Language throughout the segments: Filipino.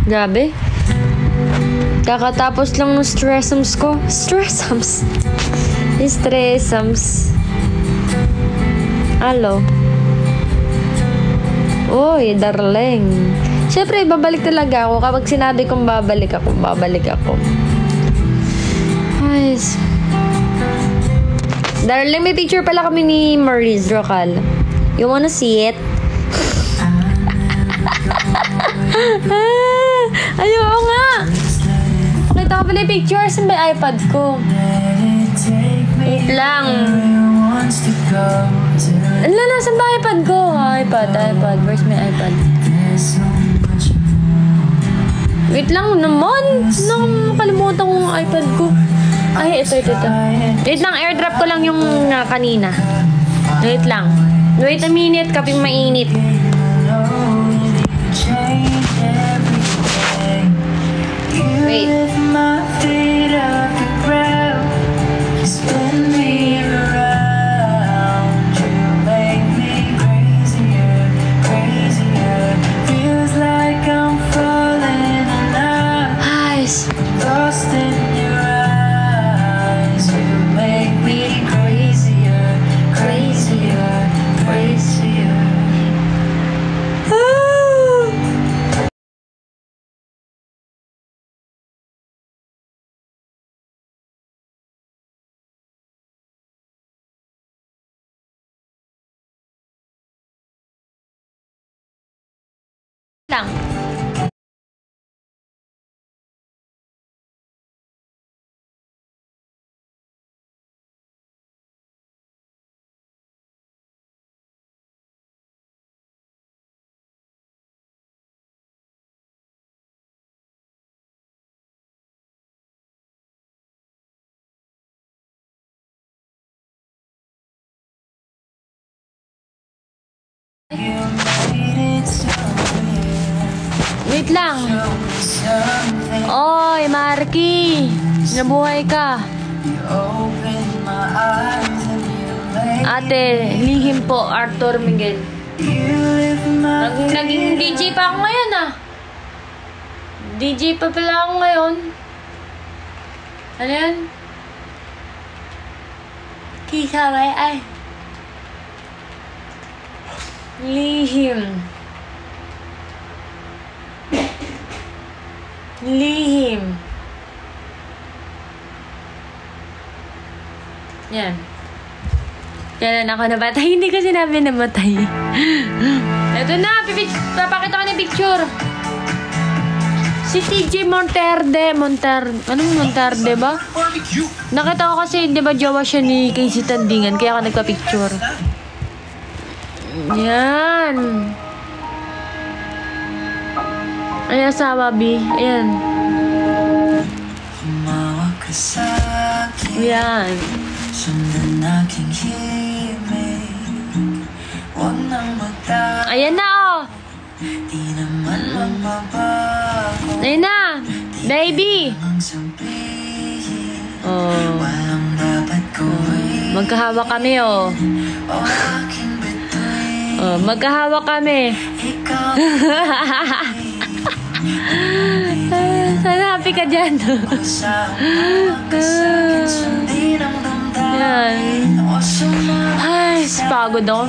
Grabe. Kakatapos lang ng stressums ko. Stressums. Hello. Uy, darling. Siyempre, babalik talaga ako. Kapag sinabi kong babalik ako. Ayos. Darling, may picture pala kami ni Maurice Rocal. You wanna see it? Ayoko nga. Pakita ko pala yung picture sa may iPad ko. Wait lang. Ala, nasan ba iPad ko? iPad. Where's my iPad? Wait lang naman. Nakalimutan ko yung iPad ko. Ay, ito. Wait lang, airdrop ko lang yung kanina. Wait lang. Wait a minute, kaping mainit. Wait. Lang. Wait lang. Oy, Marky. Nabuhay ka. Ate, lihim po, Arthur Miguel. Naging DJ pa ako ngayon ah. DJ pa pala ako ngayon. Ano yan? Kisaway ay. Lihim. Yan. Kailan ako nabatay? Hindi ko sinabi namatay. Ito na, papakita ko na picture. Si TJ Monterde. Anong Monterde ba? Nakita ko kasi, di ba, jowa siya ni Casey Tandingan, kaya ako nagpa-picture. Yan. Ay, asawa, B. Ayan. Yan. Ayan na, oh. Ayan na. Baby. Oh. Magkahawak kami, oh. Oh, magkahawak kami. Sana happy ka dyan. Yan. Ay, pagod ako.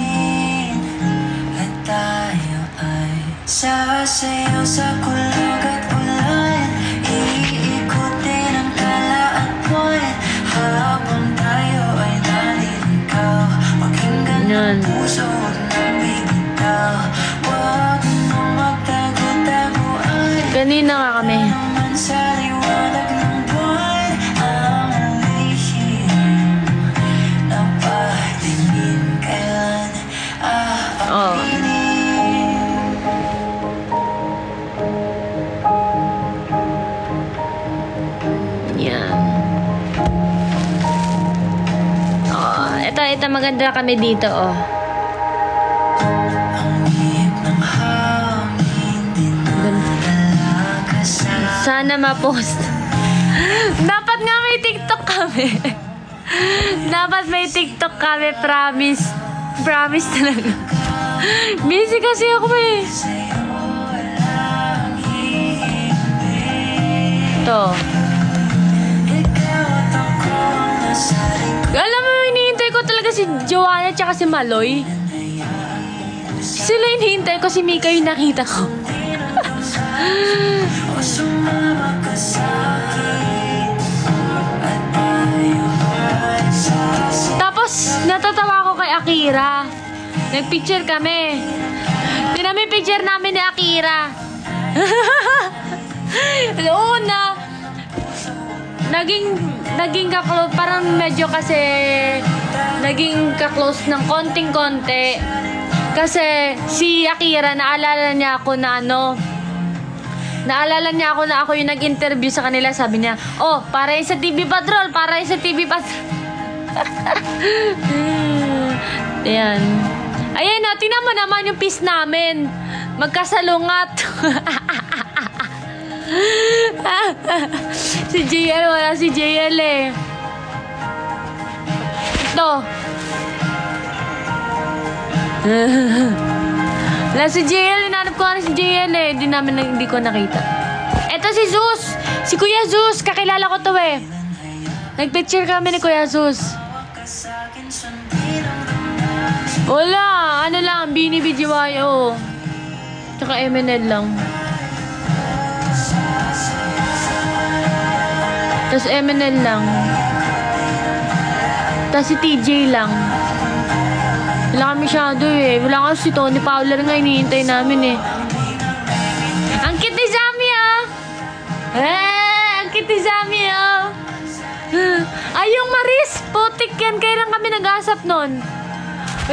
Sasayaw sa kulog at ulan, iikutin ang tala at buwan, habang tayo ay nalilikaw, pakinggan ang puso na bibitaw, wag mo magtago-taguan. Kanina nga kami. Sa liwanag ng buwan, ang lihim na patingin kailan aaminin. Ito maganda kami dito, oh. Sana ma-post. Dapat nga may TikTok kami. Dapat may TikTok kami, promise. Promise talaga. Busy kasi ako eh. To. Alam mo, hinihintay ko talaga si Joanna tsaka si Maloy. Sila hinihintay ko, si Mika yung nakita ko. Tapos, natatawa ko kay Akira. Nagpicture kami. Tinami picture namin ni Akira. Una, naging ka-close, parang medyo kasi naging ka-close ng konting-konti. Kasi si Akira, naalala niya ako na ako yung nag-interview sa kanila. Sabi niya, oh, para yun sa TV Patrol, para yun sa TV Patrol. Ayan. Ayan o, tingnan mo naman yung piece namin. Magkasalungat. Si JL, wala si JL eh. Ito. Wala si JL, hinanap ko na si JL eh. Hindi ko nakita. Ito si Zeus. Si Kuya Zeus, kakilala ko to eh. Nagpicture kami ni Kuya Zeus. Wala, ano lang, Bini BGYO. Tsaka MNL lang. Tapos MNL lang. Tapos si TJ lang. Wala kami masyado eh. Wala kasi si Tony Fowler nga, hinihintay namin eh. Ang cute ni Zami ah! Ang cute ni Zami ah! Ay, yung Maris! Putik yan, kailan kami nag-asap nun?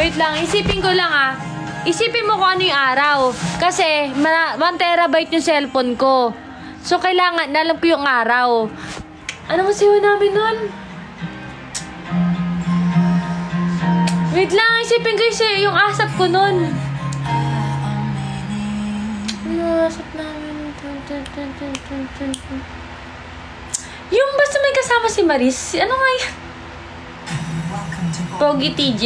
Wait lang, isipin ko lang ah. Isipin mo kung ano yung araw. Kasi, 1 terabyte yung cellphone ko. So, kailangan, alam ko yung araw. Ano masiwa namin nun? Wait lang, isipin ko yung asap ko nun. Yung asap namin. Yung basta may kasama si Maris. Ano nga yan? Pogi TJ.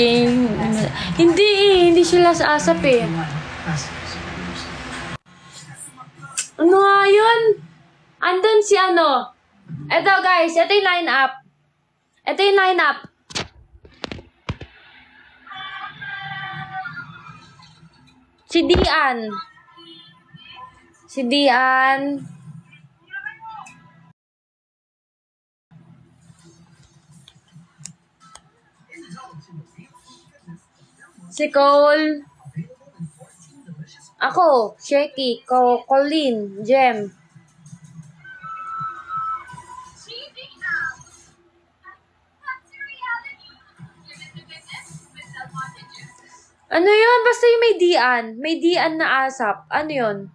Hindi sila sa asap eh. Ano nga yun? Andun si ano? Eto guys, ito yung line-up. Ito yung line-up. Si Dian. Si Dian. Si Cole. Ako, Sheki, Colleen, Jem. Ano yun? Basta yung may Dian. May Dian na asap. Ano yun?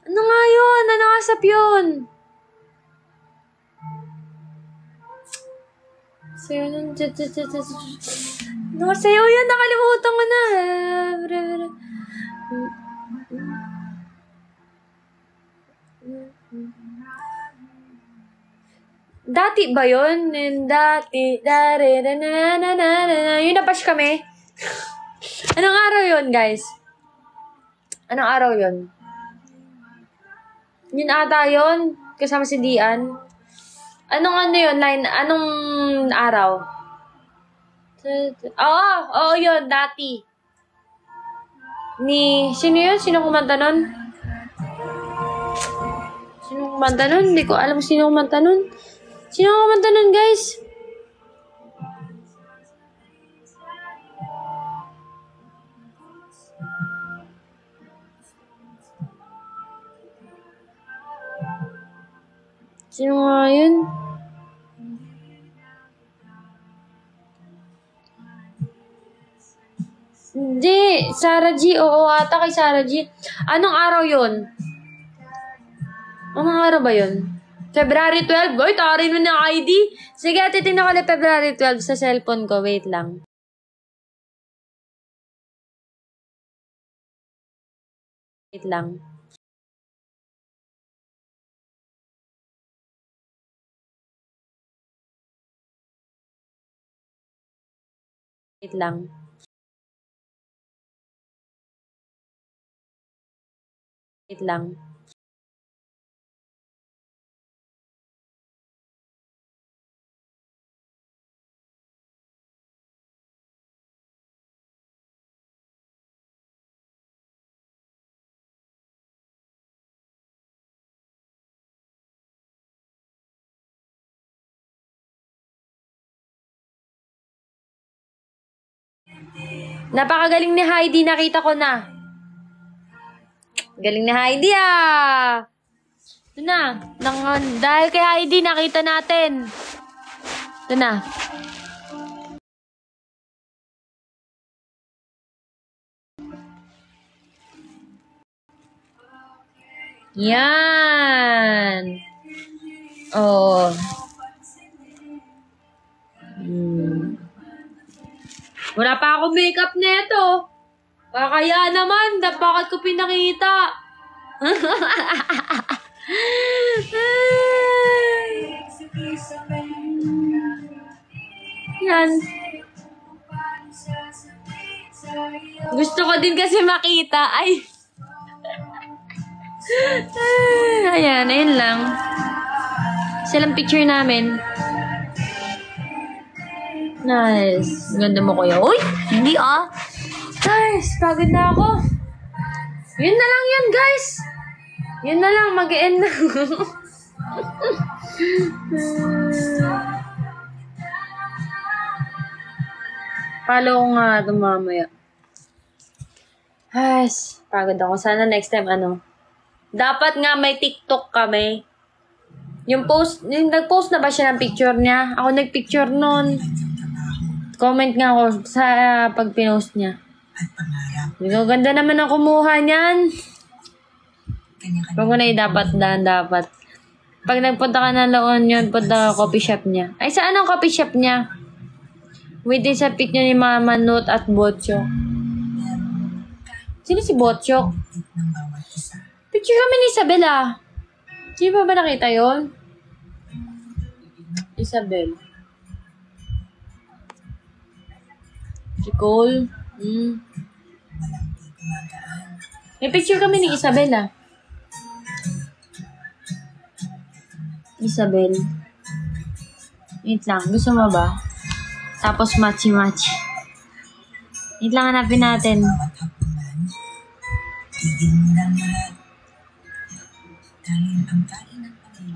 Ano nga yun? Anong asap yun? Sayo nun. Sayo yun. Nakalimutan ko na. Dati ba yun? Dati. Yun napash kami. Anong araw yun, guys? Anong araw yun? Yun ata yun. Kasama si Dian. Anong ano yun? Anong araw? Oo, yun. Dati. Sino yun? Sino kumanta nun? Sino kumanta nun? Hindi ko alam sino kumanta nun. Sino kumanta nun, guys? Sino nga yun? Hindi. Sarah G. Oo ata kay Sarah G. Anong araw yun? Anong araw ba yun? February 12? Boy, tarin mo ng ID. Sige, titignan ko ulit February 12 sa cellphone ko. Wait lang. Wait lang. Wait lang. Wait lang. Napakagaling ni Heidi, nakita ko na. Galing ni Heidi ah. Ito na. Dahil kay Heidi, nakita natin. Ito na. Yan. Oh. Wala pa ako makeup neto. Kaya naman, bakit ko pinakita? Yan. Gusto ko din kasi makita. Ay. Ayan, ayun lang. Silang picture namin. Nice. Ganda mo, kuya. Uy! Hindi ah. Guys, pagod na ako. Yun na lang yun, guys. Yun na lang, mag-end na. Follow ko nga ito mamaya. Guys, pagod ako. Sana next time, dapat nga may TikTok kami. Yung nag-post na ba siya ng picture niya? Ako nag-picture nun. Comment nga ako sa pag pinost niya. Ganda naman ang kumuha niyan. Huwag mo na dapat. Pag nagpunta ka na loon yun, punta ka coffee shop niya. Ay, saan ang coffee shop niya? Wait sa pic niya ni Mama Nut at Botchok. Sino si Botchok? Picture kami ni Isabel. Sino ba nakita yon? Isabel. Si Cole. May picture kami ni Isabel Isabel. Wait lang. Gusto mo ba? Tapos matchy-matchy. Wait lang, hanapin natin.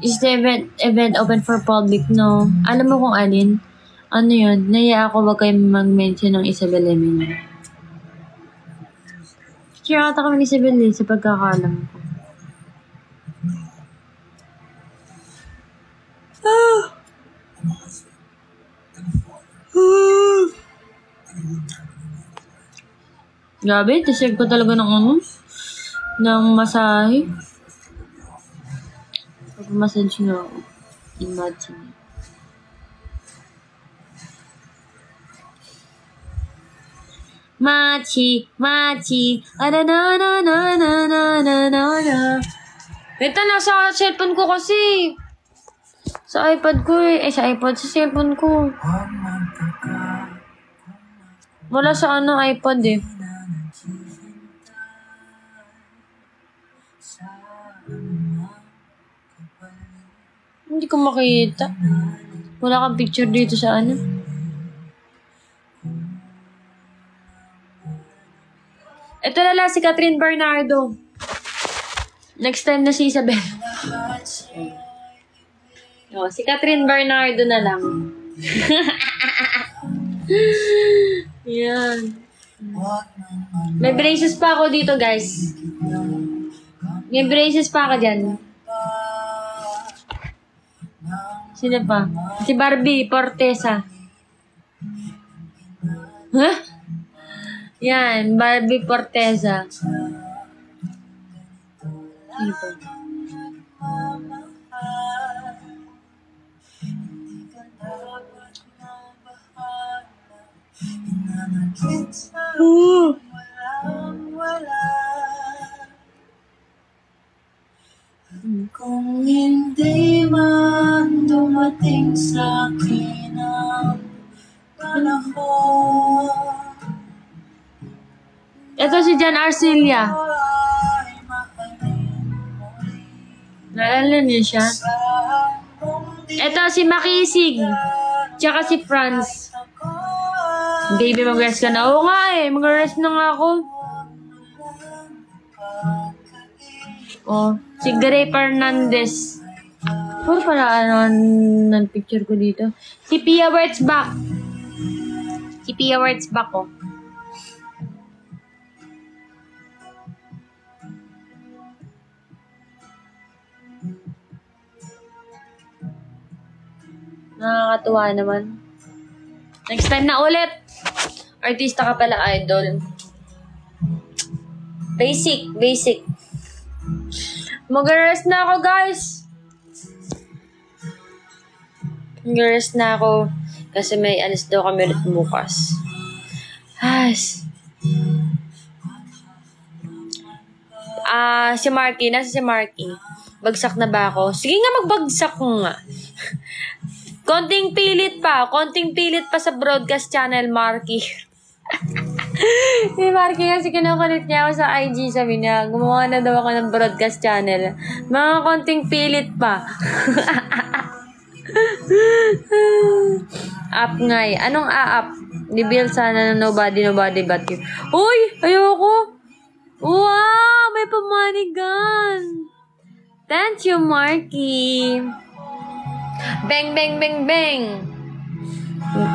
Is the event open for public? No. Alam mo kung alin? Ano yun? Naya ako wag kayo mag-mention ng Isabel Emino. Kaya ata kami ni Isabel sa pagkakalam ko. Grabe, deserve ko talaga ng masahe. Pag-massage na ako. Imagine. Machi. Ito, nasa cellphone ko kasi. Sa iPad ko eh. Sa cellphone ko. Wala sa iPad eh. Hindi ko makita. Wala kang picture dito sa Ito na lang si Catherine Bernardo. Next time na si Isabel. Si Catherine Bernardo na lang. Yan. May braces pa ako dito, guys. May braces pa ako dyan. Sino pa? Si Barbie Portesa. Huh? Yan, Barbie Portesa. Sino pa? Kung hindi man dumating sa akin ang panahon. Ito si Jan Arcilla. Naalala niyo siya? Ito si Makisig. Tsaka si Franz. Baby, mag-rest ka na. Oo nga eh. Mag-rest na nga ako. Oh, si Gray Fernandez. Puro pala ng picture ko dito. Si Pia Wurtzbach. Si Pia Wurtzbach, oh. Nakakatuwa naman. Next time na ulit. Artista ka pala, idol. Basic. Mag-rest na ako, guys. Mag-rest na ako. Kasi may alis daw kami ulit bukas. Si Marky. Nasa si Marky. Bagsak na ba ako? Sige nga, magbagsak nga. Konting pilit pa sa broadcast channel, Marky. Si Marky kasi kinukulit niya ako sa IG. Sabi niya, gumawa na daw ako ng broadcast channel. Mga konting pilit pa. App nga eh. Anong app? Di-build sana na nobody but you. Uy! Ayoko! Wow! May pamanigan! Thank you, Marky. Bang!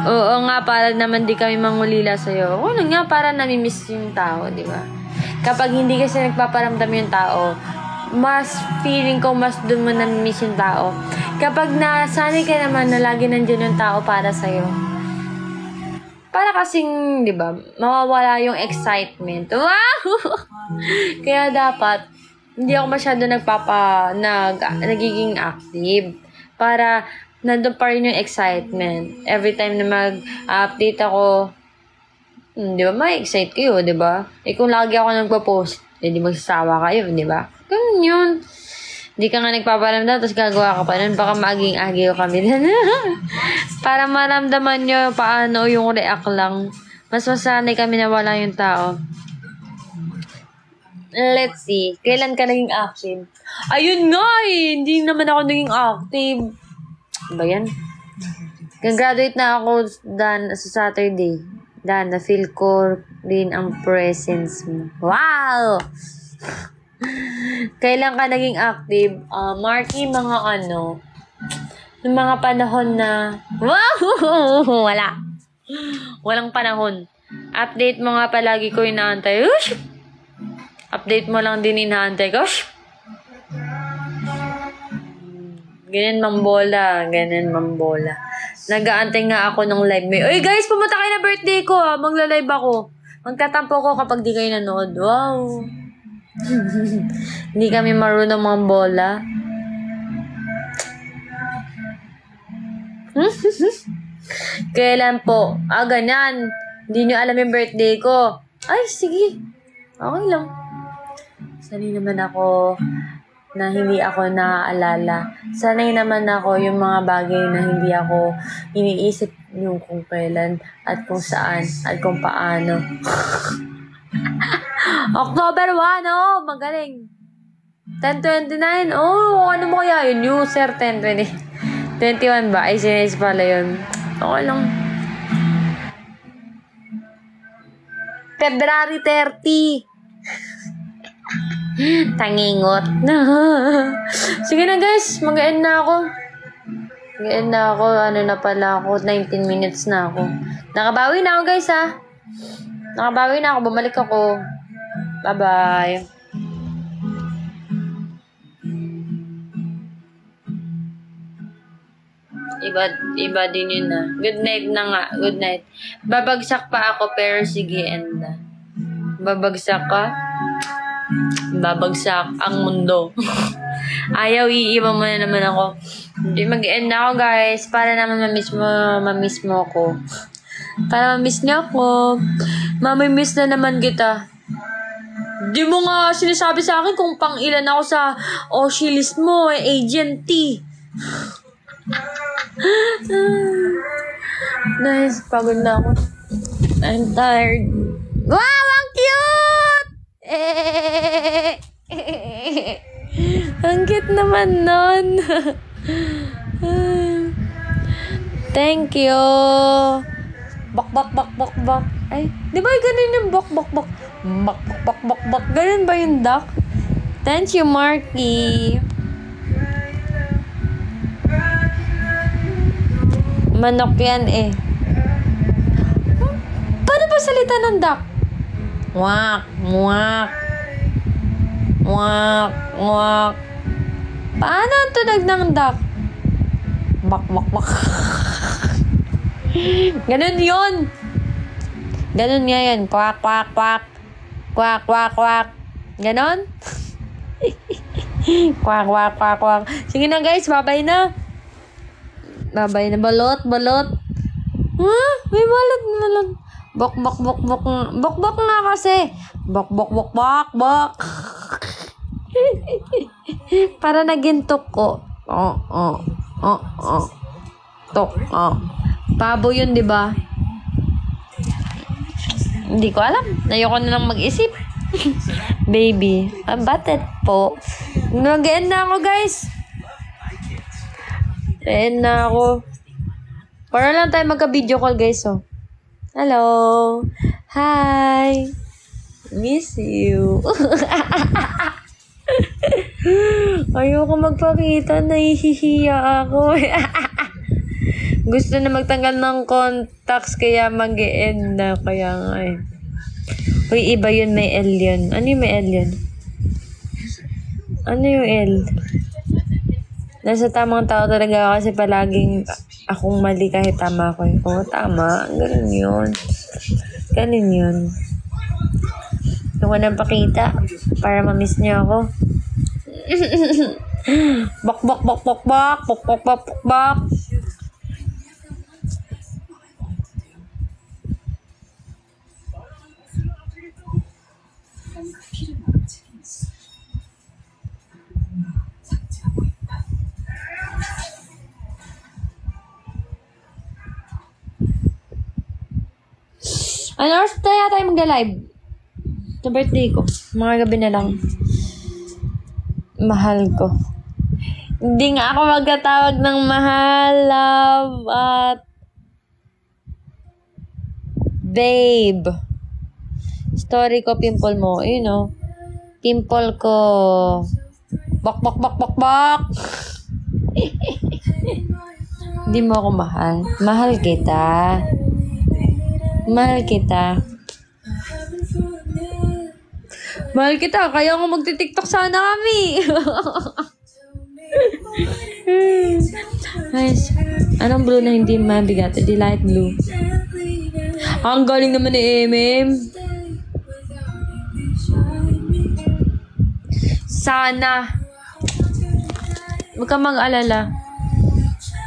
Oo nga, para naman di kami mangulila sa'yo. Oo nga, para namimiss yung tao, di ba? Kapag hindi kasi nagpaparamdam yung tao, mas feeling ko mas dun mo namimiss yung tao. Kapag nasanay ka naman na lagi nandiyan yung tao para sa'yo, para kasing, di ba, mawawala yung excitement. Wow! Kaya dapat, hindi ako masyado nagiging active. Para nandun pa rin yung excitement. Every time na mag-update ako, di ba, may excite kayo, di ba? Kung lagi ako nagpo-post, di magsasawa kayo, di ba? Ganun yun. Di ka nga nagpaparamdam, tapos gagawa ka pa nun, baka maging-agiw kami din. Para maramdaman nyo paano yung react lang. Mas masanay kami na wala yung tao. Let's see. Kailan ka naging active? Ayun nga eh. Hindi naman ako naging active. Ba yan? Gagraduate na ako sa Saturday. Na-feel ko rin ang presence mo. Wow! Kailan ka naging active? Marky, yung mga panahon na... Wow! Wala. Walang panahon. Update mo nga palagi ko inaantay. Update mo lang din inaantay ko. Ganyan mambola. Nag-aantay nga ako ng live. Uy guys, pumunta kayo na birthday ko ha. Magla-live ako. Magtatampo ko kapag di kayo nanood. Wow. Hindi kami marunong mambola. Kailan po? Ganyan. Hindi nyo alam yung birthday ko. Ay, sige. Okay lang. Sanay naman ako na hindi ako naaalala. Sanay naman ako yung mga bagay na hindi ako iniisip yung kung kailan at kung saan at kung paano. October 1, magaling. 10/29, ano mo kaya yun? User 10/20. 21 ba? Ay, sinayos pala yun. Okay lang. February 30. Tangingot. Sige na guys, mag-end na ako. Ano na pala ako, 19 minutes na ako. Nakabawi na ako guys ha. Bumalik ako. Bye-bye. Iba din yun na. Good night na nga. Good night. Babagsak pa ako pero sige end na. Babagsak ka? Babagsak ang mundo. Ayaw, iiwan mo na naman ako. Hindi, mag-end na ako guys. Para naman mamiss mo ako. Para mamiss niyo ako. Mamimiss na naman kita. Di mo nga sinasabi sa akin kung pang ilan ako sa Oshi list mo, Agent T. Nice, pagod na ako. I'm tired. Wow, ang cute! Ang cute naman nun. Thank you. Bak. Ay, di ba ganun yung bak. Bak. Ganun ba yung duck? Thank you, Marky. Manok yan eh. Paano ba salita ng duck? Wak. Paano ang tunog ng duck? Bak, bak, bak. Ganun yun. Ganun nga yun. Kwak, kwak, kwak. Kwak, kwak, kwak. Ganon? Kwak, kwak, kwak, kwak. Sige na guys, babay na. Babay na. Balot, balot. Huh? May balot, balot. Bok, bok, bok, bok. Bok, bok nga kasi. Bok, bok, bok, bok, bok. Para nagintok ko. Tok, Pabo yun, di ba? Hindi ko alam. Ayoko na lang mag-isip. Baby. Batet po. Nag-end na ako, guys. End na ako. Para lang tayo magka-video call, guys, oh. Hello. Hi. Miss you. Ayoko magpakita. Nahihiya ako. Gusto na magtanggal ng contacts kaya mag-e-end na. Kaya nga eh. Uy, iba yun. May L yun. Ano yung may L yun? Ano yung L? Nasa tamang tao talaga kasi palaging akong mali kahit tama ko. Oo, tama. Ganun yun. Ganun yun. Huwag ko nang pakita para ma-miss niyo ako. Bak, bak, bak, bak, bak. Bak, bak, bak, bak, bak. Ano oras tayo magla-live? Sa birthday ko. Mga gabi na lang. Mahal ko. Hindi nga ako magtatawag ng mahal, love, at babe. Story ko, pimple mo. You know. Pimple ko. Bak, bak, bak, bak, bak. Hindi mo ako mahal. Mahal kita. Mahal kita. Mahal kita. Kaya nga magti-TikTok sana kami. Guys, anong blue na hindi mabigat? Di light blue. Ang galing naman ni MM. Sana. Huwag ka mag-alala.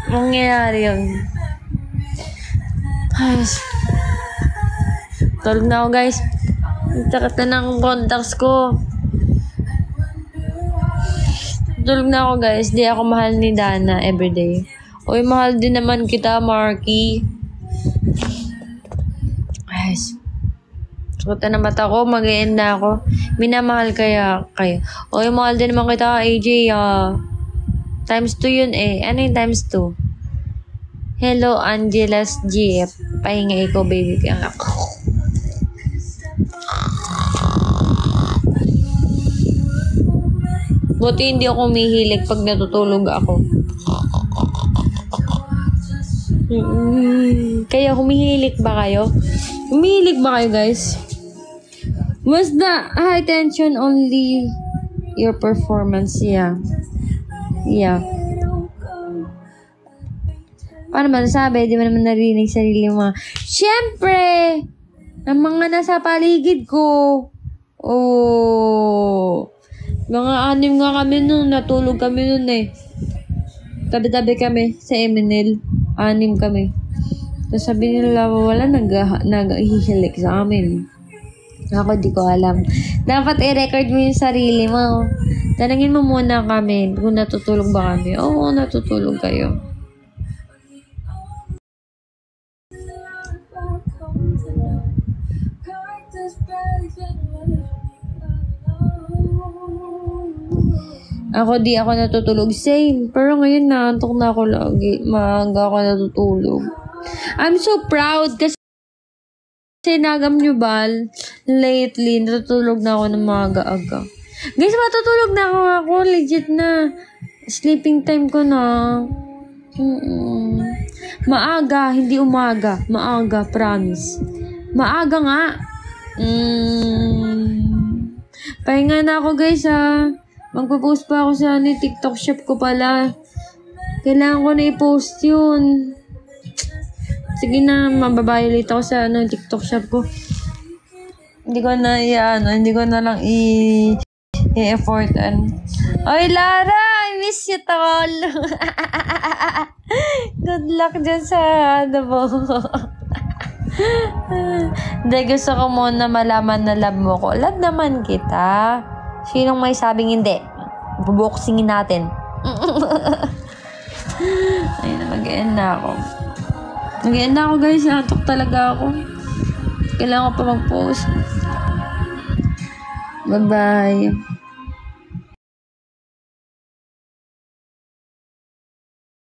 Mangyayari yun. Guys. Tulog na ako, guys. Takat na ng contacts ko. Tulog na ako, guys. Di ako mahal ni Dana everyday. Uy, mahal din naman kita, Marky. Guys. Sakot na mata ko. Mag-e-end na ako. Minamahal kaya kayo. Uy, mahal din naman kita, AJ. Times 2 yun eh. Ano yung times 2? Hello, Angela's Jeep. Pahinga ikaw, baby. Kaya nga. Buti hindi ako humihilig pag natutulog ako. Kaya humihilig ba kayo? Humihilig ba kayo, guys? Was the high tension only your performance? Yeah. Yeah. Paano ba nasabi? Di ba naman narinig sarili mo? Siyempre! Ang mga nasa paligid ko. Oh. Mga 6 nga kami nun. Natulog kami nun eh. Tabi-tabi kami sa Eminel. 6 kami. Tapos sabi nila, wala nag-hihilik sa amin. Ako di ko alam. Dapat i-record mo yung sarili mo. Tanangin mo muna kami kung natutulog ba kami. Oo, natutulog kayo. Ako di ako natutulog. Same. Pero ngayon naantok na ako lagi. Maaga ako natutulog. I'm so proud kasi nagam nyo ba? Lately, natutulog na ako ng maaga-aga. Guys, matutulog na ako. Legit na. Sleeping time ko na. Maaga, hindi umaga. Maaga, promise. Maaga nga. Pahinga na ako guys ha. Magpo-post pa ako sa TikTok shop ko pala. Kailangan ko na i-post yun. Sige na, mababiolate ako sa TikTok shop ko. Hindi ko na hindi ko na lang i-effortan. Oy, Lara! I miss you, tol! Good luck dyan sa mo. Hindi, gusto ko muna malaman na love mo ko. Love naman kita. Sinong may sabing hindi? Buboksingin natin. Ayun, mag-end na ako. Mag-end na ako, guys. Natok talaga ako. Kailangan ko pa mag-post. Bye-bye.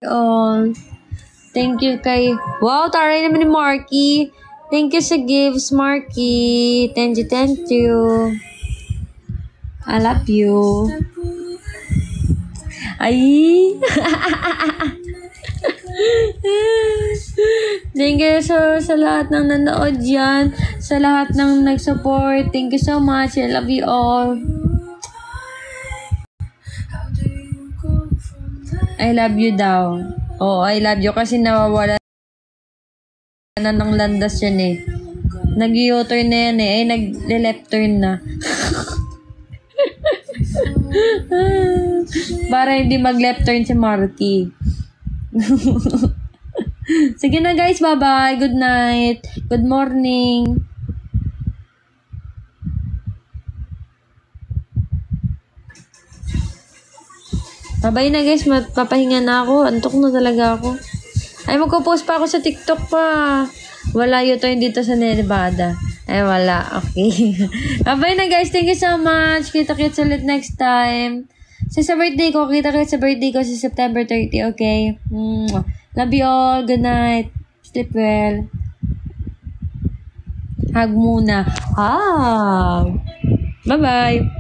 All. Thank you kay... Wow, taray naman ni Marky. Thank you sa gifts, Marky. Thank you. I love you. Ay! Thank you sa lahat ng nanood dyan. Sa lahat ng nag-support. Thank you so much. I love you all. I love you daw. Oh, I love you kasi nawawala na ng landas yan eh. Nag-u-turn na yan eh. Ay, nag-left turn na. Para hindi mag-left turn si Marky. Sige na guys, bye-bye. Good night. Good morning. Bye-bye na guys. Papahinga na ako. Antok na talaga ako. Ay, magpo-post pa ako sa TikTok pa. Wala U-turn dito sa Nevada. Ay, wala. Okay. Bye-bye na guys. Thank you so much. Kita-kits ulit next time. Sa birthday ko. Kita-kits sa birthday ko sa September 30. Okay? Love you all. Good night. Sleep well. Hug muna. Hug. Bye-bye.